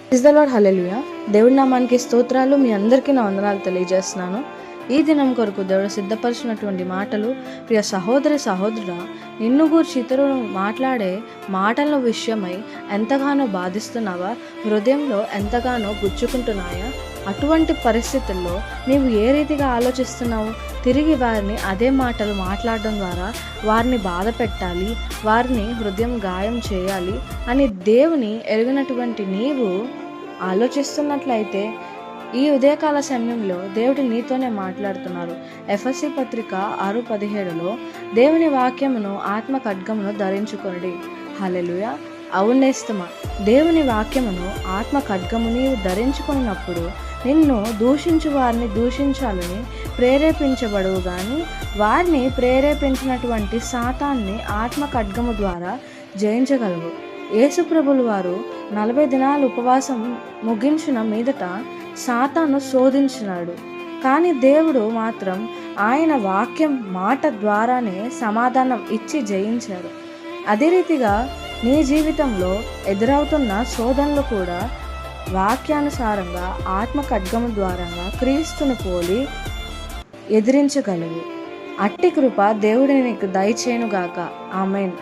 Praise the lord. హల్లెలూయా. దేవుడి నామానికి స్తోత్రాలు. మీ అందరికీ నా వందనాలు తెలియజేస్తున్నాను. ఈ దినం కొరకు దేవుడు సిద్ధపరిచినటువంటి మాటలు, ప్రియ సహోదరి సహోదరుడా, నిన్ను గూర్చి ఇతరులు మాట్లాడే మాటల విషయమై ఎంతగానో బాధిస్తున్నావా? హృదయంలో ఎంతగానో గుచ్చుకుంటున్నాయా? అటువంటి పరిస్థితుల్లో నీవు ఏ రీతిగా ఆలోచిస్తున్నావు? తిరిగి వారిని అదే మాటలు మాట్లాడడం ద్వారా వారిని బాధ పెట్టాలి, వారిని హృదయం గాయం చేయాలి అని దేవుని ఎరిగినటువంటి నీవు ఆలోచిస్తున్నట్లయితే ఈ ఉదయకాల సమయంలో దేవుడు నీతోనే మాట్లాడుతున్నారు. ఎఫెసీ పత్రిక 6:17 దేవుని వాక్యమును ఆత్మ ఖడ్గమును ధరించుకొనుడి. హల్లెలూయా. అవునేస్తమా, దేవుని వాక్యమును ఆత్మ ఖడ్గము నీవు ధరించుకున్నప్పుడు నిన్ను దూషించు వారిని దూషించాలని ప్రేరేపించబడవు, కానీ వారిని ప్రేరేపించినటువంటి సాతాన్ని ఆత్మ ఖడ్గము ద్వారా జయించగలవు. యేసుప్రభులు వారు 40 దినాలు ఉపవాసం ముగించిన మీదట సాతాను శోధించినాడు, కానీ దేవుడు మాత్రం ఆయన వాక్యం మాట ద్వారానే సమాధానం ఇచ్చి జయించారు. అదే రీతిగా నీ జీవితంలో ఎదురవుతున్న శోధనలు కూడా వాక్యానుసారంగా ఆత్మ ఖడ్గము ద్వారా క్రీస్తుని పోలి ఎదిరించగలవు. అట్టి కృప దేవుడి నీకు దయచేయునుగాక. ఆమేన్.